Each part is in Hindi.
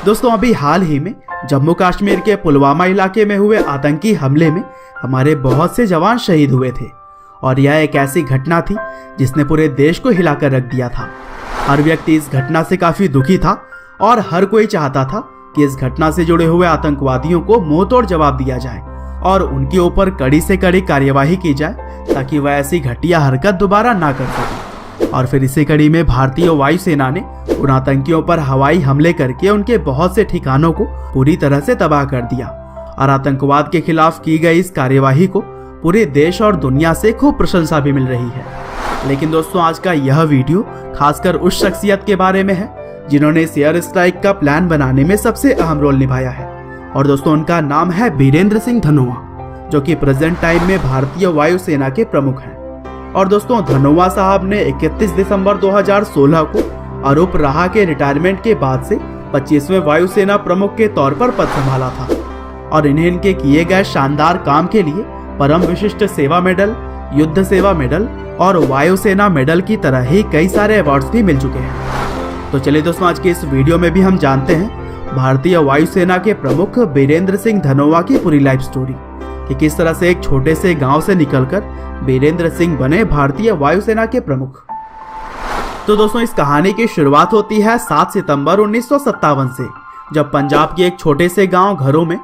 दोस्तों अभी हाल ही में जम्मू कश्मीर के पुलवामा इलाके में हुए आतंकी हमले में हमारे बहुत से जवान शहीद हुए थे और यह एक ऐसी घटना थी जिसने पूरे देश को हिलाकर रख दिया था। हर व्यक्ति इस घटना से काफी दुखी था और हर कोई चाहता था कि इस घटना से जुड़े हुए आतंकवादियों को मुंहतोड़ जवाब दिया जाए और उनके ऊपर कड़ी से कड़ी कार्यवाही की जाए ताकि वह ऐसी घटिया हरकत दोबारा ना कर सके। और फिर इसी कड़ी में भारतीय वायुसेना ने उन आतंकियों पर हवाई हमले करके उनके बहुत से ठिकानों को पूरी तरह से तबाह कर दिया और आतंकवाद के खिलाफ की गई इस कार्यवाही को पूरे देश और दुनिया से खूब प्रशंसा भी मिल रही है। लेकिन दोस्तों आज का यह वीडियो खासकर उस शख्सियत के बारे में है जिन्होंने इस एयर स्ट्राइक का प्लान बनाने में सबसे अहम रोल निभाया है और दोस्तों उनका नाम है बीरेंद्र सिंह धनोआ, जो कि प्रेजेंट टाइम में भारतीय वायुसेना के प्रमुख हैं। और दोस्तों धनोआ साहब ने 31 दिसंबर 2016 को अरूप राहा के रिटायरमेंट के बाद से 25वें वायुसेना प्रमुख के तौर पर पद संभाला था और इन्हें इनके किए गए शानदार काम के लिए परम विशिष्ट सेवा मेडल, युद्ध सेवा मेडल और वायुसेना मेडल की तरह ही कई सारे अवार्ड्स भी मिल चुके हैं। तो चलिए दोस्तों आज के इस वीडियो में भी हम जानते हैं भारतीय वायुसेना के प्रमुख बीरेंद्र सिंह धनोआ की पूरी लाइफ स्टोरी कि किस तरह से एक छोटे से गांव से निकलकर बीरेंद्र सिंह बने भारतीय वायुसेना के प्रमुख। तो दोस्तों इस कहानी की शुरुआत होती है 7 सितंबर 1957 से, जब पंजाब के एक छोटे से गांव घरों में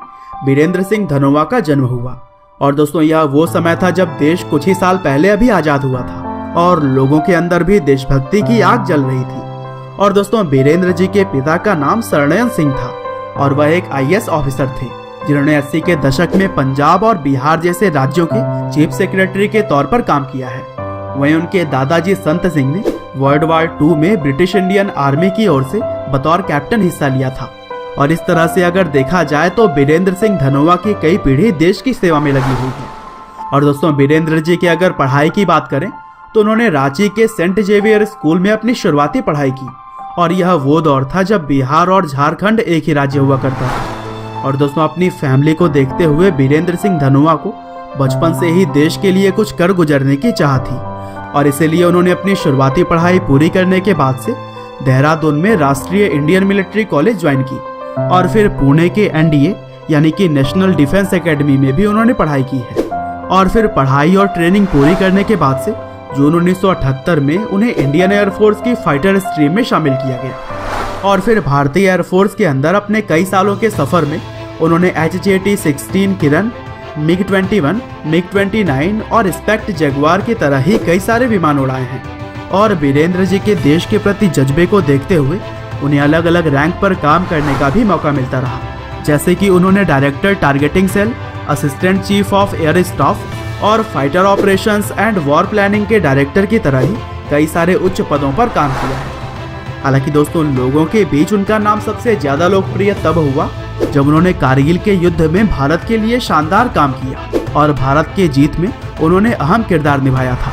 बीरेंद्र सिंह धनोआ का जन्म हुआ। और दोस्तों यह वो समय था जब देश कुछ ही साल पहले अभी आजाद हुआ था और लोगों के अंदर भी देशभक्ति की आग जल रही थी। और दोस्तों बीरेंद्र जी के पिता का नाम सरनयन सिंह था और वह एक IAS ऑफिसर थे जिन्होंने 80 के दशक में पंजाब और बिहार जैसे राज्यों के चीफ सेक्रेटरी के तौर पर काम किया है। वहीं उनके दादाजी संत सिंह ने वर्ल्ड वार 2 में ब्रिटिश इंडियन आर्मी की ओर से बतौर कैप्टन हिस्सा लिया था। और इस तरह से अगर देखा जाए तो बीरेंद्र सिंह धनोआ की कई पीढ़ी देश की सेवा में लगी हुई है। और दोस्तों बीरेंद्र जी की अगर पढ़ाई की बात करें तो उन्होंने रांची के सेंट जेवियर स्कूल में अपनी शुरुआती पढ़ाई की और यह वो दौर था जब बिहार और झारखंड एक ही राज्य हुआ करता था। और दोस्तों अपनी फैमिली को देखते हुए बीरेंद्र सिंह धनोआ को बचपन से ही देश के लिए कुछ कर गुजरने की चाह थी और इसीलिए उन्होंने अपनी शुरुआती पढ़ाई पूरी करने के बाद से देहरादून में राष्ट्रीय इंडियन मिलिट्री कॉलेज ज्वाइन की और फिर पुणे के NDA यानी कि नेशनल डिफेंस एकेडमी में भी उन्होंने पढ़ाई की है। और फिर पढ़ाई और ट्रेनिंग पूरी करने के बाद से जून 1978 में उन्हें इंडियन एयरफोर्स की फाइटर स्ट्रीम में शामिल किया गया। और फिर भारतीय एयरफोर्स के अंदर अपने कई सालों के सफर में उन्होंने HJT-16 किरण, MiG-21, MiG-29 और स्पेक्ट जगुआर की तरह ही कई सारे विमान उड़ाए हैं। और बीरेंद्र जी के देश के प्रति जज्बे को देखते हुए उन्हें अलग अलग रैंक पर काम करने का भी मौका मिलता रहा, जैसे कि उन्होंने director targeting cell, assistant chief of air staff और fighter operations and war planning के डायरेक्टर की तरह ही कई सारे उच्च पदों पर काम किया है। हालांकि दोस्तों लोगों के बीच उनका नाम सबसे ज्यादा लोकप्रिय तब हुआ जब उन्होंने कारगिल के युद्ध में भारत के लिए शानदार काम किया और भारत के जीत में उन्होंने अहम किरदार निभाया था।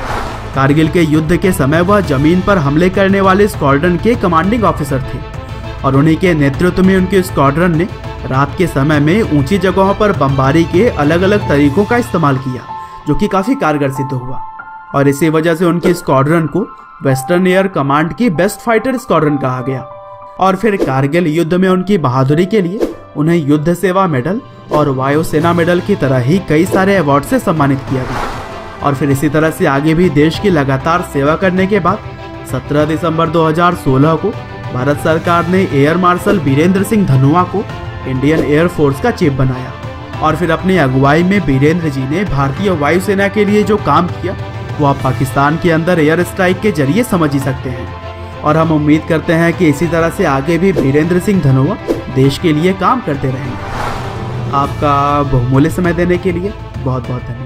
कारगिल के युद्ध के समय वह जमीन पर हमले करने वाले स्क्वाड्रन के कमांडिंग ऑफिसर थे और उन्हीं के नेतृत्व में उनके स्क्वाड्रन ने रात के समय में ऊंची जगहों पर बमबारी के अलग अलग तरीकों का इस्तेमाल किया, जो कि काफी कारगर सिद्ध हुआ। और इसी वजह से उनके स्क्वाड्रन को वेस्टर्न एयर कमांड की बेस्ट फाइटर स्क्वाड्रन कहा गया। और फिर कारगिल युद्ध में उनकी बहादुरी के लिए उन्हें युद्ध सेवा मेडल और वायुसेना मेडल की तरह ही कई सारे अवार्ड से सम्मानित किया गया। और फिर इसी तरह से आगे भी देश की लगातार सेवा करने के बाद 17 दिसंबर 2016 को भारत सरकार ने एयर मार्शल बीरेंद्र सिंह धनोआ को इंडियन एयर फोर्स का चीफ बनाया। और फिर अपनी अगुवाई में बीरेंद्र जी ने भारतीय वायुसेना के लिए जो काम किया वो आप पाकिस्तान के अंदर एयर स्ट्राइक के जरिए समझ ही सकते हैं। और हम उम्मीद करते हैं कि इसी तरह से आगे भी बीरेंद्र सिंह धनोआ देश के लिए काम करते रहेंगे। आपका बहुमूल्य समय देने के लिए बहुत बहुत धन्यवाद।